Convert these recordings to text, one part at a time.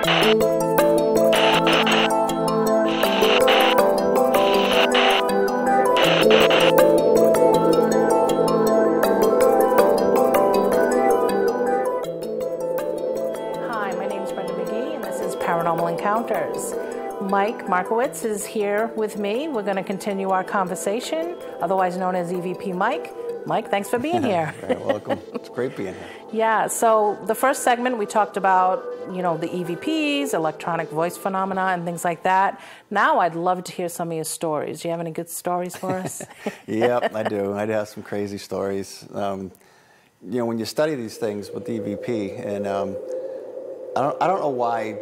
Hi, my name is Brenda McGee, and this is Paranormal Encounters. Mike Markowitz is here with me. We're going to continue our conversation, otherwise known as EVP Mike. Mike, thanks for being here. Very welcome. It's great being here. Yeah, so the first segment we talked about, you know, the EVPs, electronic voice phenomena, and things like that. Now I'd love to hear some of your stories. Do you have any good stories for us? Yep, I do. I have some crazy stories. You know, when you study these things with EVP, and I don't know why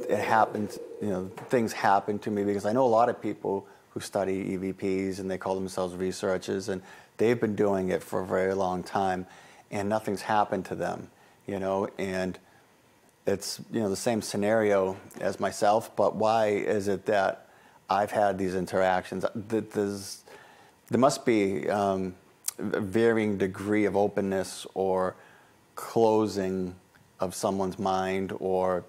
it happened. You know, things happen to me because I know a lot of people who study EVPs and they call themselves researchers, and they've been doing it for a very long time, and nothing's happened to them. You know, and it's, you know, the same scenario as myself, but why is it that I've had these interactions? There must be a varying degree of openness or closing of someone's mind or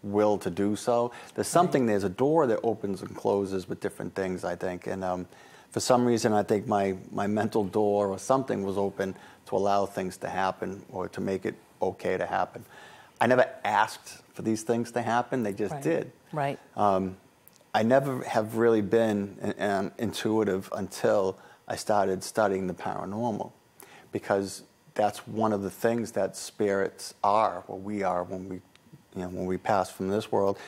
will to do so. There's something, there's a door that opens and closes with different things, I think. And for some reason, I think my mental door or something was open to allow things to happen or to make it okay to happen. I never asked for these things to happen, they just did. Right. I never have really been intuitive until I started studying the paranormal, because that's one of the things that spirits are, or we are when we pass from this world,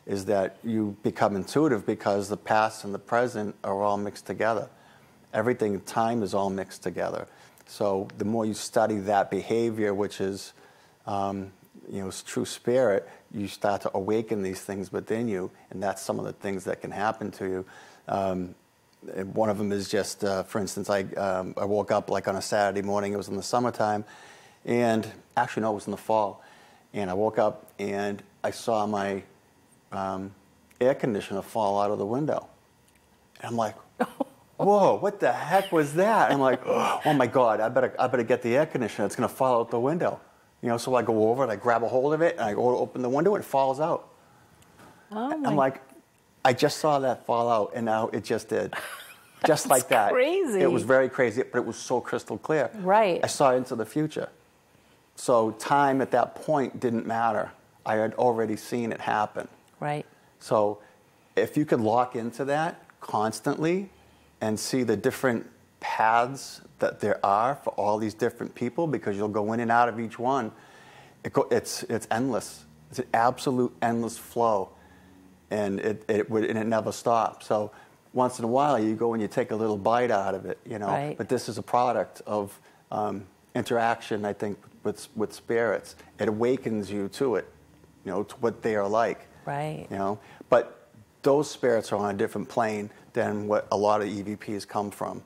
is that you become intuitive because the past and the present are all mixed together. Everything, time is all mixed together. So the more you study that behavior, which is you know, true spirit, you start to awaken these things within you, and that's some of the things that can happen to you. And one of them is just, for instance, I woke up like on a Saturday morning. It was in the summertime, and actually no, it was in the fall. And I woke up and I saw my air conditioner fall out of the window. And I'm like, whoa, what the heck was that? And I'm like, oh my God, I better get the air conditioner. It's going to fall out the window. You know, so I go over and I grab a hold of it and I go to open the window and it falls out. Oh I'm like, I just saw that fall out, and now it just did. Just like that. Crazy. It was very crazy, but it was so crystal clear. Right. I saw into the future. So time at that point didn't matter. I had already seen it happen. Right. So if you could lock into that constantly and see the different paths that there are for all these different people, because you'll go in and out of each one, it's endless. It's an absolute endless flow, and it never stops. So once in a while you go and you take a little bite out of it, you know. Right. But this is a product of interaction, I think, with spirits. It awakens you to it, you know, to what they are like. Right. You know, but those spirits are on a different plane than what a lot of EVPs come from.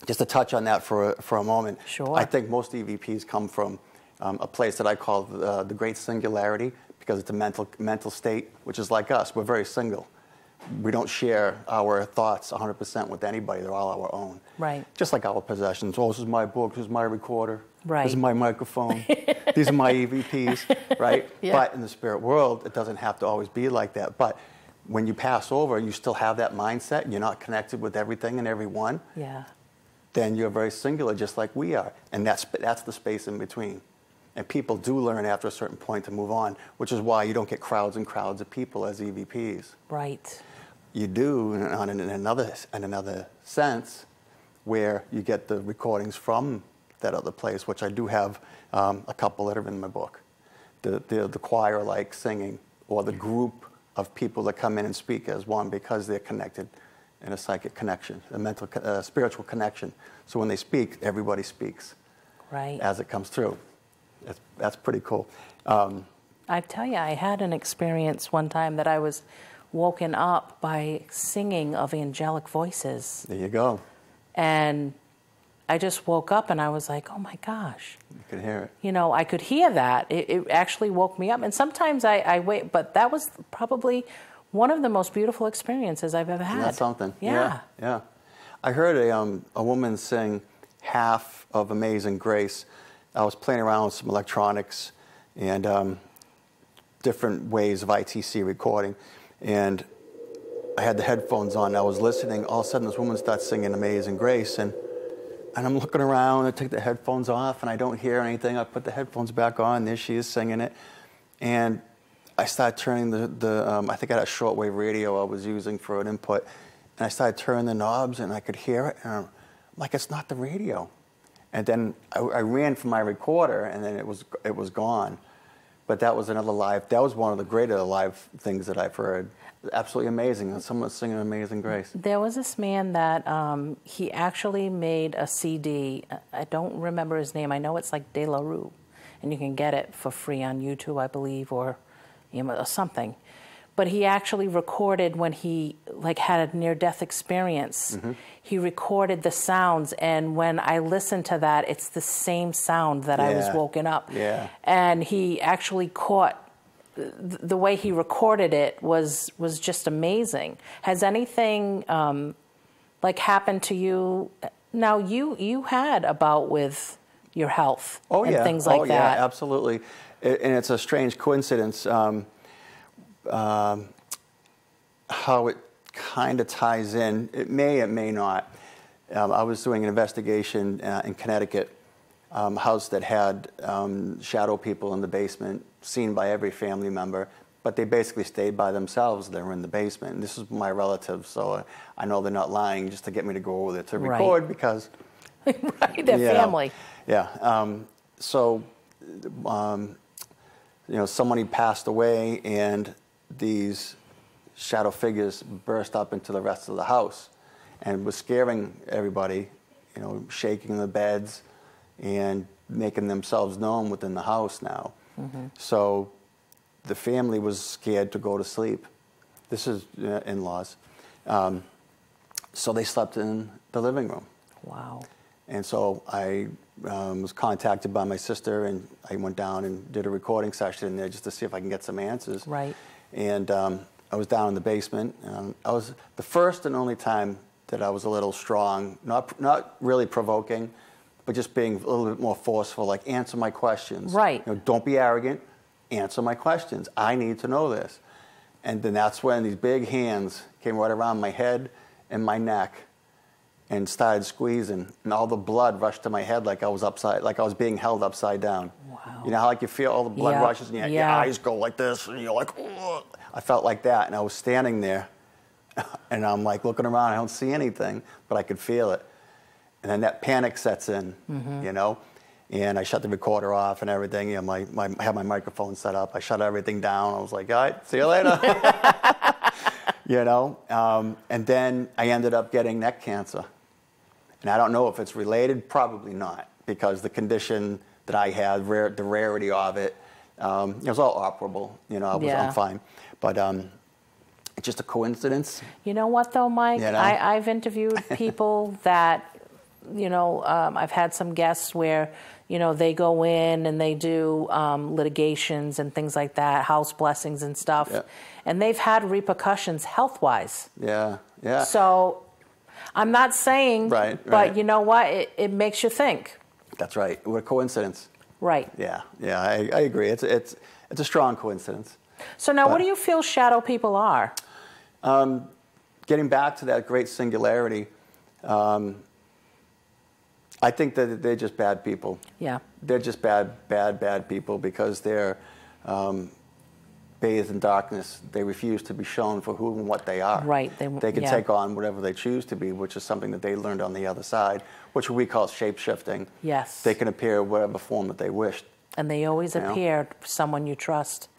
Just to touch on that for a moment. Sure. I think most EVPs come from a place that I call the Great Singularity, because it's a mental state, which is like us. We're very single. We don't share our thoughts 100% with anybody. They're all our own. Right. Just like our possessions. Oh, this is my book. This is my recorder. Right. This is my microphone. These are my EVPs, right? Yeah. But in the spirit world, it doesn't have to always be like that. But when you pass over, you still have that mindset, and you're not connected with everything and everyone. Yeah. Then you're very singular, just like we are. And that's the space in between. And people do learn after a certain point to move on, which is why you don't get crowds and crowds of people as EVPs. Right. You do in another sense, where you get the recordings from that other place, which I do have a couple that are in my book. The choir-like singing, or the group of people that come in and speak as one because they're connected in a psychic connection, a mental, spiritual connection. So when they speak, everybody speaks. Right. As it comes through. That's pretty cool. I tell you, I had an experience one time that I was woken up by singing of angelic voices. There you go. And I just woke up and I was like, oh my gosh. You could hear it. You know, I could hear that. It actually woke me up. And sometimes I wait, but that was probably one of the most beautiful experiences I've ever had. That's something. Yeah. Yeah. I heard a woman sing half of Amazing Grace. I was playing around with some electronics, and different ways of ITC recording, and I had the headphones on. I was listening. All of a sudden, this woman starts singing "Amazing Grace," and I'm looking around. I take the headphones off, and I don't hear anything. I put the headphones back on. There she is singing it, and I started turning I think I had a shortwave radio I was using for an input, and I started turning the knobs, and I could hear it, and I'm like, it's not the radio. And then I ran for my recorder, and then it was gone. But that was that was one of the greater live things that I've heard. Absolutely amazing. Someone singing "Amazing Grace." There was this man that he actually made a CD. I don't remember his name. I know it's like De La Rue, and you can get it for free on YouTube, I believe, or something. But he actually recorded when he had a near-death experience. Mm-hmm. He recorded the sounds, and when I listened to that, it's the same sound that I was woken up. Yeah. And he actually caught the way he recorded it was just amazing. Has anything happened to you? Now you had a bout with your health and things like that. Yeah, absolutely. And it's a strange coincidence how it kind of ties in. It may not. I was doing an investigation in Connecticut, house that had shadow people in the basement, seen by every family member, but they basically stayed by themselves. They were in the basement. And this is my relatives, so I know they're not lying just to get me to go over there to record because... Right, they're family. Yeah. Somebody passed away, and these shadow figures burst up into the rest of the house and was scaring everybody, shaking the beds and making themselves known within the house now. Mm-hmm. So the family was scared to go to sleep. This is in-laws. So they slept in the living room. Wow. And so I was contacted by my sister, and I went down and did a recording session in there just to see if I can get some answers. Right. And I was down in the basement. I was the first and only time that I was a little strong, not really provoking, but just being a little bit more forceful, like answer my questions. Right. Don't be arrogant, answer my questions. I need to know this. And then that's when these big hands came right around my head and my neck and started squeezing, and all the blood rushed to my head like I was being held upside down. Wow. You know how you feel all the blood rushes and your eyes go like this, and you're like, ugh. I felt like that, and I was standing there, and I'm like looking around, I don't see anything, but I could feel it. And then that panic sets in, mm-hmm. And I shut the recorder off and everything. I had my microphone set up. I shut everything down. I was like, all right, see you later. And then I ended up getting neck cancer. And I don't know if it's related, probably not, because the condition that I had, the rarity of it, it was all operable. I'm fine. But it's just a coincidence. You know what, though, Mike? I've interviewed people that, I've had some guests where, they go in and they do litigations and things like that, house blessings and stuff, and they've had repercussions health-wise. Yeah, yeah. So I'm not saying, but you know what? It makes you think. That's right. What a coincidence. Right. Yeah, I agree. It's a strong coincidence. So now, what do you feel shadow people are? Getting back to that great singularity, I think that they're just bad people. Yeah. They're just bad people because they're bathed in darkness. They refuse to be shown for who and what they are. Right. They can take on whatever they choose to be, which is something that they learned on the other side, which we call shape-shifting. Yes. They can appear whatever form that they wish. And they always appear someone you trust.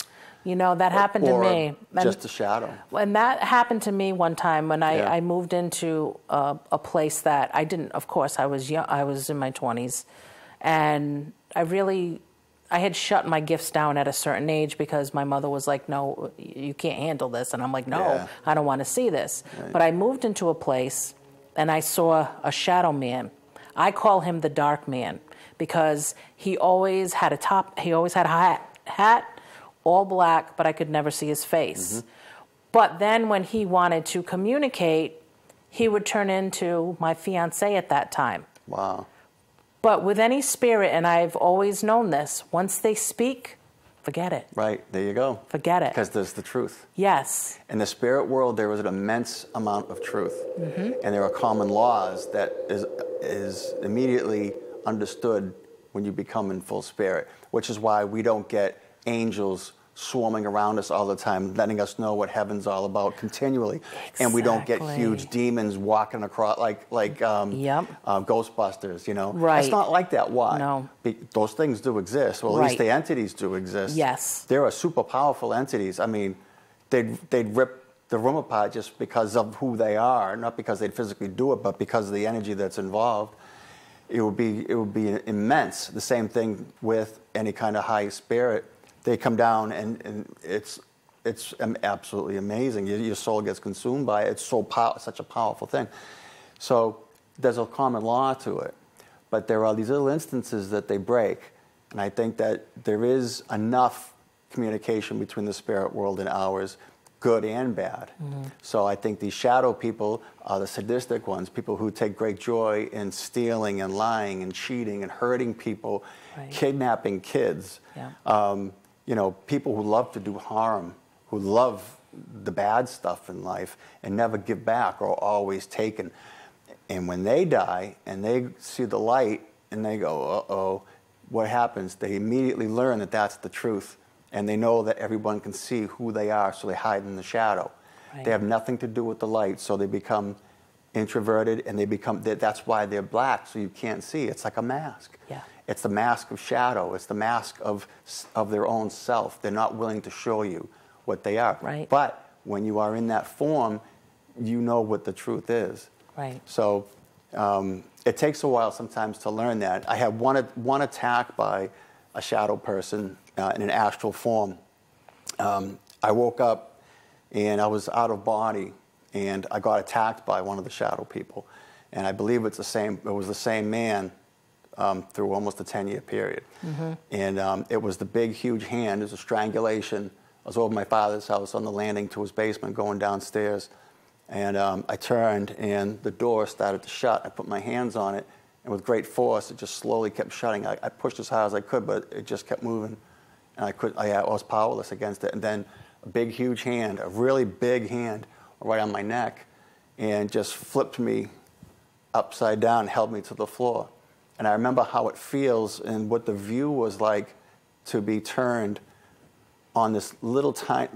That happened to me. And just a shadow. And that happened to me one time when I moved into a place that I didn't, of course, I was young, I was in my 20s. And I had shut my gifts down at a certain age because my mother was like, no, you can't handle this. And I'm like, no, I don't want to see this. Right. But I moved into a place and I saw a shadow man. I call him the dark man because he always had a hat, all black, but I could never see his face. Mm-hmm. But then when he wanted to communicate, he would turn into my fiancé at that time. Wow. But with any spirit, and I've always known this, once they speak, Forget it. Right, there you go. Forget it. Because there's the truth. Yes. In the spirit world, there is an immense amount of truth. Mm-hmm. And there are common laws that is immediately understood when you become in full spirit, which is why we don't get angels swarming around us all the time, letting us know what heaven's all about continually. Exactly. And we don't get huge demons walking across like Ghostbusters, you know. Right. It's not like that. Why? No. Those things do exist. Well, at least the entities do exist. Yes. There are super powerful entities. I mean, they'd rip the room apart just because of who they are, not because they'd physically do it, but because of the energy that's involved. It would be immense. The same thing with any kind of high spirit. They come down, and it's absolutely amazing. Your soul gets consumed by it. It's such a powerful thing. So there's a common law to it. But there are these little instances that they break. And I think that there is enough communication between the spirit world and ours, good and bad. Mm-hmm. So I think these shadow people are the sadistic ones, people who take great joy in stealing and lying and cheating and hurting people, kidnapping kids. Yeah. You know, people who love to do harm, who love the bad stuff in life and never give back or always taken. And when they die and they see the light and they go, uh-oh, what happens? They immediately learn that that's the truth. And they know that everyone can see who they are, so they hide in the shadow. Right. They have nothing to do with the light, so they become introverted, and that's why they're black, so you can't see. It's like a mask. Yeah. It's the mask of shadow. It's the mask of their own self. They're not willing to show you what they are. Right. But when you are in that form, you know what the truth is. Right. So it takes a while sometimes to learn that. I had one attack by a shadow person in an astral form. I woke up and I was out of body, and I got attacked by one of the shadow people. And I believe it was the same man through almost a 10-year period. Mm-hmm. And it was the big, huge hand. It was a strangulation. I was over my father's house on the landing to his basement going downstairs. And I turned, and the door started to shut. I put my hands on it, and with great force, it just slowly kept shutting. I pushed as hard as I could, but it just kept moving. And I was powerless against it. And then a big, huge hand, a really big hand, right on my neck, and just flipped me upside down, held me to the floor. And I remember how it feels and what the view was like to be turned on this little tiny,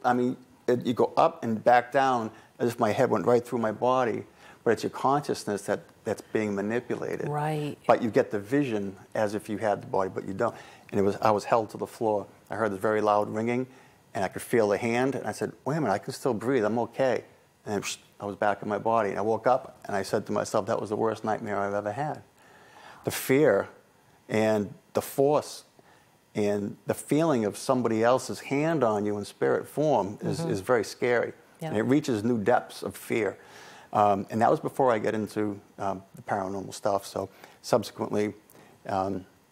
I mean, you go up and back down as if my head went right through my body, but it's your consciousness that's being manipulated. Right. But you get the vision as if you had the body, but you don't. And I was held to the floor. I heard this very loud ringing, and I could feel the hand, and I said, wait a minute, I can still breathe, I'm okay. And I was back in my body, and I woke up, and I said to myself, that was the worst nightmare I've ever had. The fear and the force and the feeling of somebody else's hand on you in spirit form is very scary. Yeah. And it reaches new depths of fear. And that was before I get into the paranormal stuff. So subsequently, afterwards.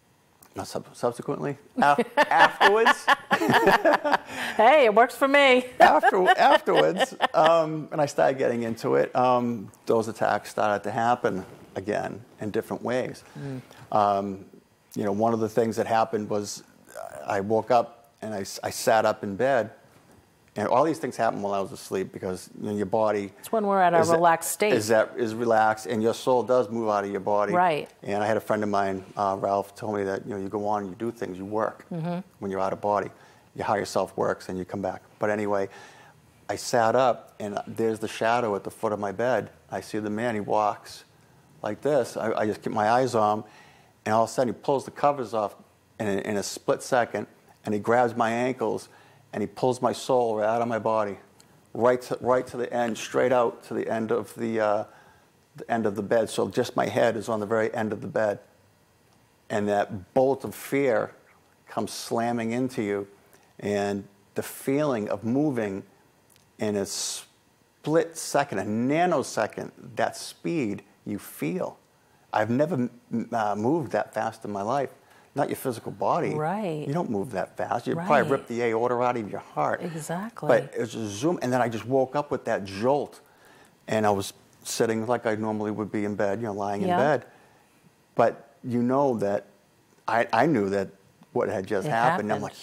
Hey, it works for me. Afterwards, and I started getting into it, those attacks started to happen again in different ways. You know, one of the things that happened was I woke up and I sat up in bed, and all these things happen while I was asleep because your body. It's when we're at a relaxed state. Is relaxed, and your soul does move out of your body. Right. And I had a friend of mine, Ralph, told me that you go on and you do things, you work when you're out of body. Your higher self works and you come back. But anyway, I sat up and there's the shadow at the foot of my bed. I see the man, he walks like this. I just keep my eyes on him, and all of a sudden he pulls the covers off in a split second, and he grabs my ankles and he pulls my soul right out of my body, right to the end, straight out to the end of the end of the bed. So just my head is on the very end of the bed, and that bolt of fear comes slamming into you, and the feeling of moving in a split second, a nanosecond, that speed you feel. I've never moved that fast in my life. Not your physical body. Right. You don't move that fast. You'd probably rip the aorta out of your heart. Exactly. But it was a zoom, and then I just woke up with that jolt, and I was sitting like I normally would be in bed, lying in bed. But you know that I knew that what had just It happened. I'm like,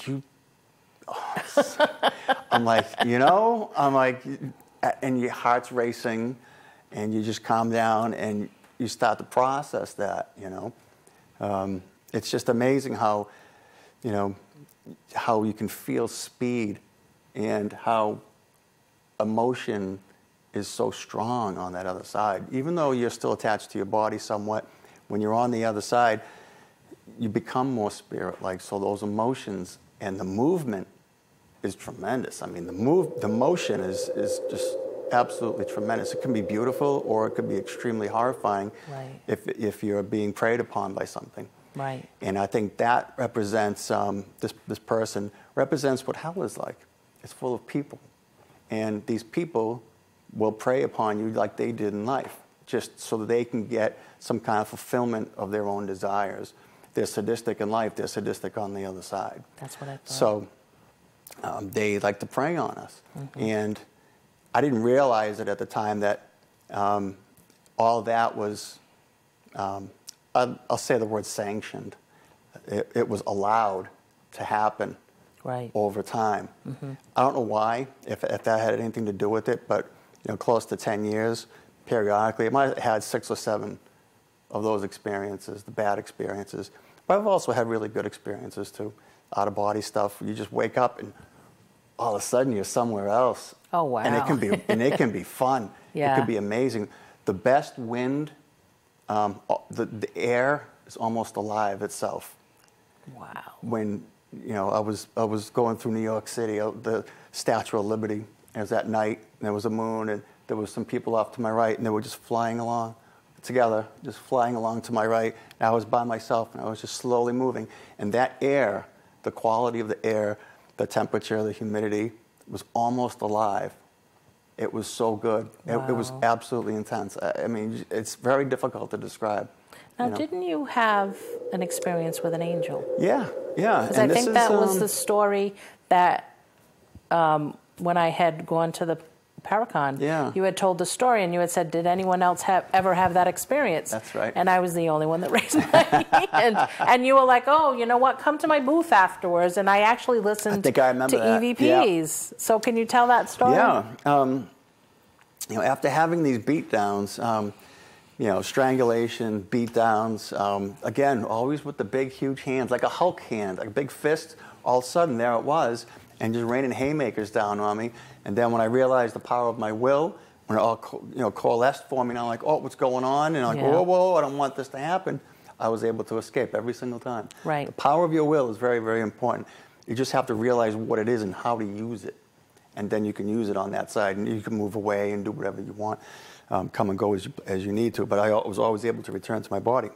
I'm like, I'm like, and your heart's racing, and you just calm down and you start to process that, It's just amazing how, how you can feel speed and how emotion is so strong on that other side. Even though you're still attached to your body somewhat, when you're on the other side, you become more spirit-like. So those emotions and the movement is tremendous. I mean, the motion is just absolutely tremendous. It can be beautiful, or it could be extremely horrifying, right, if you're being preyed upon by something. Right. And I think that represents, this person represents what hell is like. It's full of people. And these people will prey upon you like they did in life, just so that they can get some kind of fulfillment of their own desires. They're sadistic in life, they're sadistic on the other side. That's what I thought. So they like to prey on us. And I didn't realize it at the time that all that was, I'll say the word sanctioned. It was allowed to happen, right, over time. I don't know why, if that had anything to do with it, but close to 10 years, periodically, I might have had 6 or 7 of those experiences, the bad experiences. But I've also had really good experiences too, out-of-body stuff. You just wake up and all of a sudden you're somewhere else. Oh, wow. And it can be fun. Yeah. It can be amazing. The best wind, the air is almost alive itself. Wow. When I was going through New York City, the Statue of Liberty. It was at night, and there was a moon, and there was some people off to my right, and they were just flying along together, just flying along to my right. And I was by myself, and I was just slowly moving. And that air, the quality of the air, the temperature, the humidity, was almost alive. It was so good. Wow. It was absolutely intense. I mean, it's very difficult to describe. Now, didn't you have an experience with an angel? Yeah. Because I think that was the story that when I had gone to the Paracon, you had told the story, and you had said, did anyone else ever have that experience? That's right. And I was the only one that raised my hand. And you were like, oh, you know what, come to my booth afterwards. And I actually listened to EVPs. Yeah. So can you tell that story? Yeah. After having these beatdowns, strangulation, beatdowns, again, always with the big, huge hands, like a Hulk hand, like a big fist, all of a sudden there it was, and just raining haymakers down on me. And then when I realized the power of my will, when it all coalesced for me, and I'm like, oh, what's going on? And I'm like, whoa, I don't want this to happen. I was able to escape every single time. Right. The power of your will is very, very important. You just have to realize what it is and how to use it. And then you can use it on that side, and you can move away and do whatever you want, come and go as you need to. But I was always able to return to my body.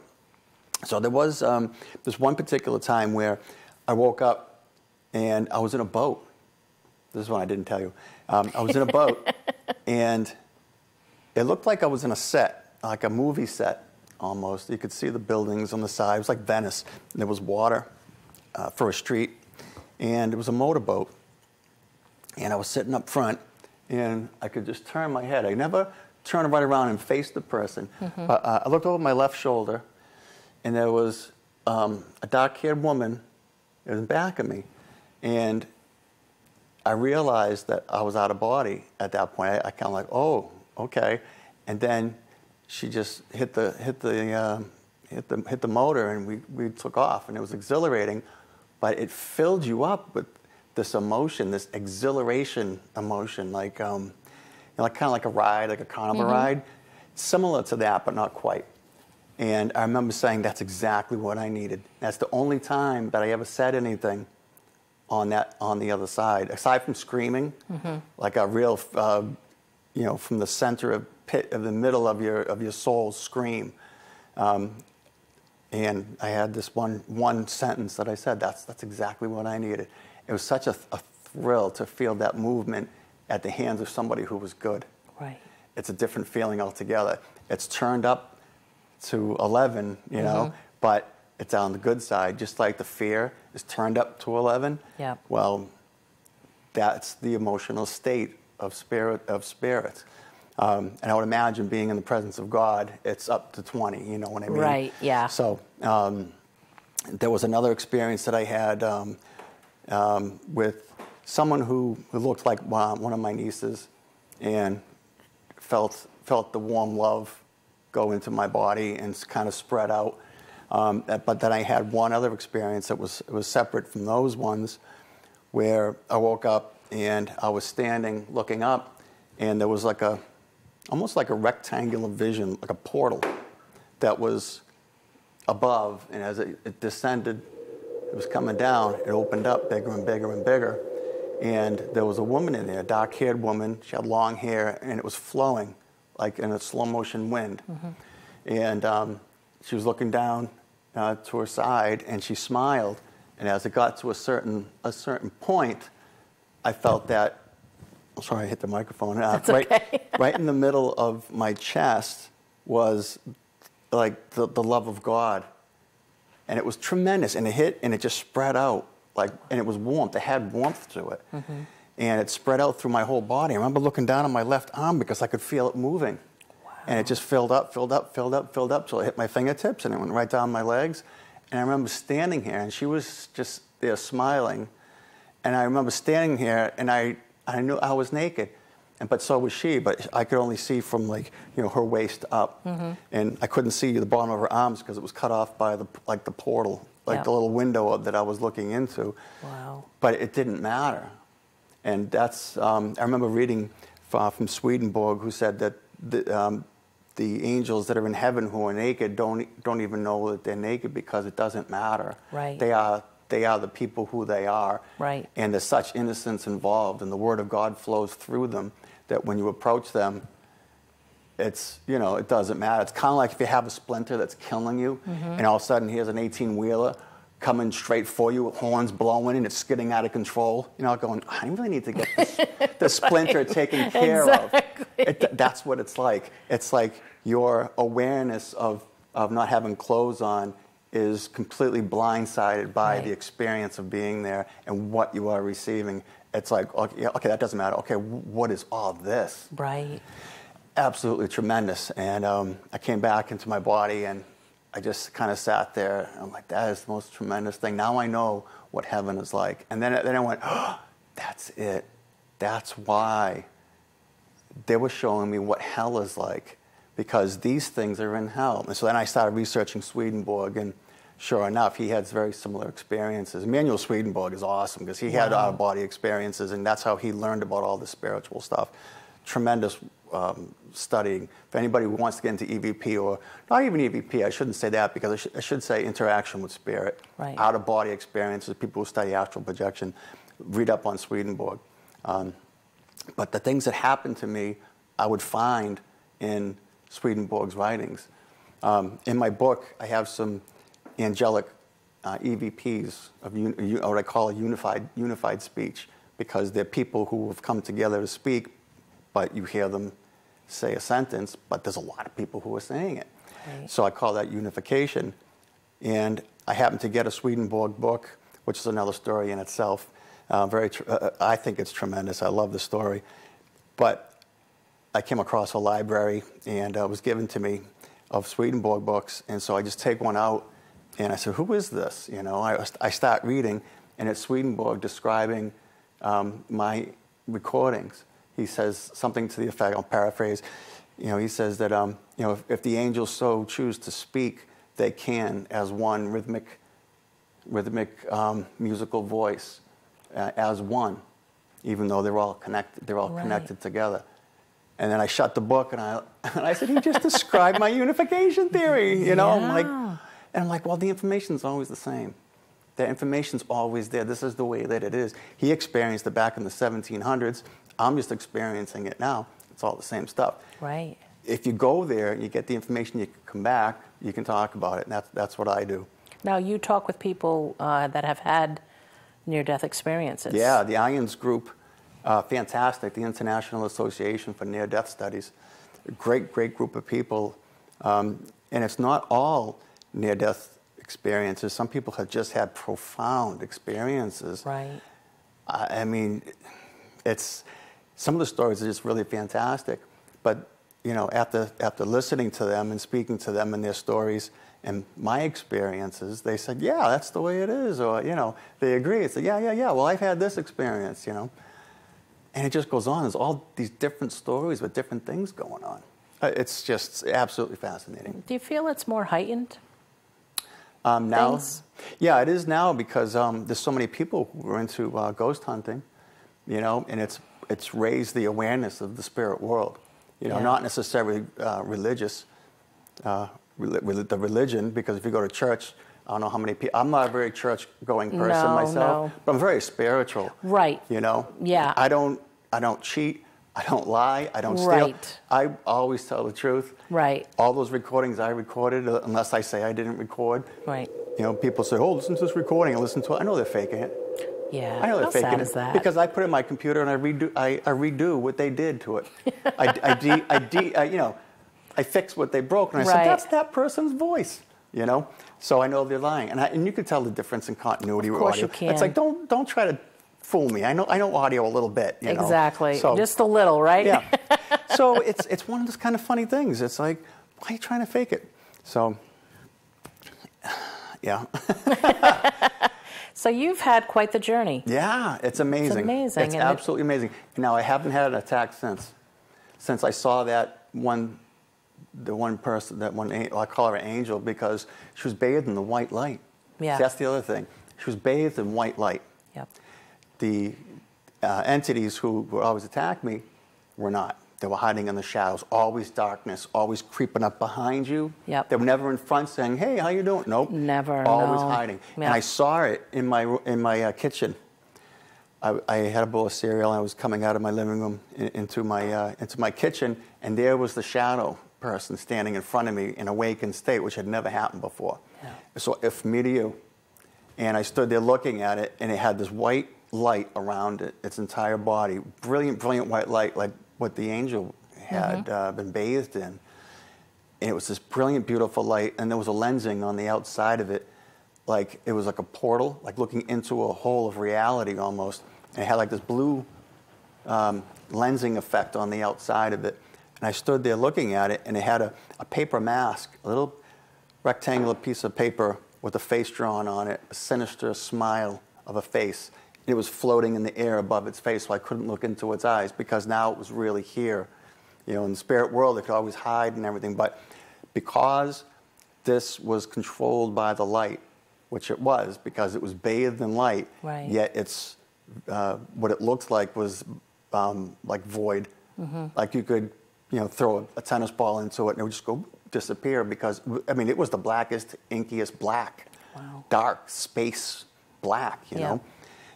So there was this one particular time where I woke up and I was in a boat. This is one I didn't tell you. I was in a boat, and it looked like I was in a set, like a movie set almost. You could see the buildings on the side. It was like Venice. And there was water for a street, and it was a motorboat. And I was sitting up front, and I could just turn my head. I never turned right around and faced the person. But I looked over my left shoulder, and there was a dark-haired woman in the back of me. And I realized that I was out of body at that point. I kind of like, oh, okay. And then she just hit the motor, and we took off, and it was exhilarating, but it filled you up with this emotion, this exhilaration emotion, like kind of like a ride, like a carnival ride, similar to that, but not quite. And I remember saying, that's exactly what I needed. That's the only time that I ever said anything on the other side, aside from screaming, like a real, from the center of the middle of your soul scream. And I had this one sentence that I said, that's exactly what I needed. It was such a thrill to feel that movement at the hands of somebody who was good. Right. It's a different feeling altogether. It's turned up to 11, but it's on the good side, just like the fear is turned up to 11. Yeah. Well, that's the emotional state of spirits. And I would imagine being in the presence of God, it's up to 20, you know what I mean? Right, yeah. So there was another experience that I had with someone who looked like one of my nieces, and felt the warm love go into my body and kind of spread out. But then I had one other experience that was separate from those ones, where I woke up and I was standing looking up, and there was almost like a rectangular vision, like a portal that was above, and as it descended, it was coming down, it opened up bigger and bigger and bigger, and there was a woman in there, a dark-haired woman. She had long hair, and it was flowing like in a slow-motion wind. And she was looking down to her side, and she smiled, and as it got to a certain point, I felt that, I'm sorry, I hit the microphone. That's okay. Right in the middle of my chest was like the love of God. And it was tremendous, and it hit, and it just spread out, and it was warmth. It had warmth to it. And it spread out through my whole body. I remember looking down on my left arm because I could feel it moving. Wow. And it just filled up, filled up, filled up, filled up, till it hit my fingertips, and it went right down my legs. And I remember standing here, and she was just there smiling. And I remember standing here, and I knew I was naked. But so was she, but I could only see from her waist up, and I couldn't see the bottom of her arms because it was cut off by the portal, the little window that I was looking into. Wow! But it didn't matter, and that's I remember reading from Swedenborg, who said that the angels that are in heaven who are naked don't even know that they're naked because it doesn't matter. Right. They are the people who they are. Right. And there's such innocence involved, and the Word of God flows through them, that when you approach them, it doesn't matter. It's kind of like if you have a splinter that's killing you, and all of a sudden here's an 18-wheeler coming straight for you with horns blowing, and it's skidding out of control. Going, I really need to get the splinter taken care of. That's what it's like. It's like your awareness of not having clothes on is completely blindsided by the experience of being there and what you are receiving. It's like, okay, that doesn't matter. Okay, what is all this? Right. Absolutely tremendous. And I came back into my body, and I just kind of sat there. I'm like, that is the most tremendous thing. Now I know what heaven is like. And then I went, oh, that's it. That's why they were showing me what hell is like, because these things are in hell. And so then I started researching Swedenborg, and sure enough, he had very similar experiences. Emanuel Swedenborg is awesome because he had out-of-body experiences, and that's how he learned about all the spiritual stuff. Tremendous studying. If anybody who wants to get into EVP, or not even EVP, I shouldn't say that, because I should say interaction with spirit, out-of-body experiences, people who study astral projection, read up on Swedenborg. But the things that happened to me, I would find in Swedenborg's writings. In my book, I have some angelic EVPs of what I call a unified speech, because they're people who have come together to speak, but you hear them say a sentence, but there's a lot of people who are saying it. Right. So I call that unification. And I happened to get a Swedenborg book, which is another story in itself. I think it's tremendous. I love the story. But I came across a library, and it was given to me of Swedenborg books, and so I just take one out, and I said, who is this? I start reading, and it's Swedenborg describing my recordings. He says something to the effect, I'll paraphrase, he says that if the angels so choose to speak, they can, as one rhythmic musical voice, as one, even though they're all connected. They're all connected together. And then I shut the book, and I said, he just described my unification theory. I'm like, well, the information's always the same. The information's always there. This is the way that it is. He experienced it back in the 1700s. I'm just experiencing it now. It's all the same stuff. Right. If you go there and you get the information, you can come back, you can talk about it, and that's what I do. Now, you talk with people that have had near-death experiences. Yeah, the IONS group, fantastic. The International Association for Near-Death Studies, great group of people. And it's not all near-death experiences. Some people have just had profound experiences. Right. I mean, some of the stories are just really fantastic. But after listening to them and speaking to them and their stories, And my experiences, they said, yeah, that's the way it is. Or, you know, they agree. It's like, yeah, well, I've had this experience, you know. And it just goes on. There's all these different stories with different things going on. It's just absolutely fascinating. Do you feel it's more heightened? Now, Things? yeah, it is now because there's so many people who are into ghost hunting, you know, and it's raised the awareness of the spirit world, you know, not necessarily religious, the religion, because if you go to church, I don't know how many people, I'm not a very church-going person myself, but I'm very spiritual. Right. You know? Yeah. I don't cheat. I don't lie. I don't steal. Right. I always tell the truth. Right. All those recordings I recorded, unless I say I didn't record. Right. You know, people say, "Oh, listen to this recording," and listen to it. I know they're faking it. Yeah. I know they're faking sad it is that? because I put it in my computer and I redo what they did to it. You know, I fix what they broke, and I said, "That's that person's voice." You know, so I know they're lying, and you can tell the difference in continuity with audio. Of course you can. It's like don't try to fool me. I know audio a little bit. You know? Exactly. So, just a little, right? Yeah. So it's one of those kind of funny things. It's like, why are you trying to fake it? So, yeah. So you've had quite the journey. Yeah, it's amazing. It's amazing. It's absolutely amazing. Now, I haven't had an attack since I saw the one person, I call her an angel because she was bathed in the white light. Yeah. See, that's the other thing. She was bathed in white light. Yep. The entities who would always attack me were not. They were hiding in the shadows, always darkness, always creeping up behind you. Yep. They were never in front saying, "Hey, how you doing?" Nope. Never. Always no. hiding. Yep. And I saw it in my kitchen. I had a bowl of cereal. And I was coming out of my living room into my kitchen, and there was the shadow person standing in front of me in a awakened state, which had never happened before. Yeah. So if me to you, and I stood there looking at it, and it had this white light around it, its entire body, brilliant, brilliant white light, like what the angel had been bathed in. And it was this brilliant, beautiful light, and there was a lensing on the outside of it, like it was like a portal, like looking into a hole of reality almost. And it had like this blue lensing effect on the outside of it. And I stood there looking at it, and it had a paper mask, a little rectangular piece of paper with a face drawn on it, a sinister smile of a face. It was floating in the air above its face, so I couldn't look into its eyes because now it was really here. You know, in the spirit world, it could always hide and everything, but because this was controlled by the light, which it was because it was bathed in light, right. Yet it's what it looked like was like void. Like you could, you know, throw a tennis ball into it and it would just go disappear because, I mean, it was the blackest, inkiest black. Wow. Dark space black, you know.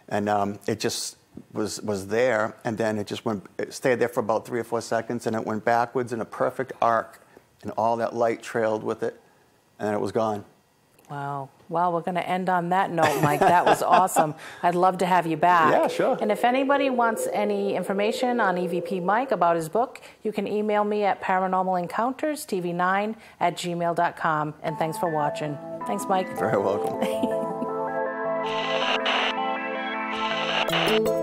And it just was there, and then it stayed there for about 3 or 4 seconds, and it went backwards in a perfect arc, and all that light trailed with it, and then it was gone. Wow. Well, we're going to end on that note, Mike. That was awesome. I'd love to have you back. Yeah, sure. And if anybody wants any information on EVP Mike about his book, you can email me at paranormalencounterstv9@gmail.com. And thanks for watching. Thanks, Mike. You're very welcome. Thank you.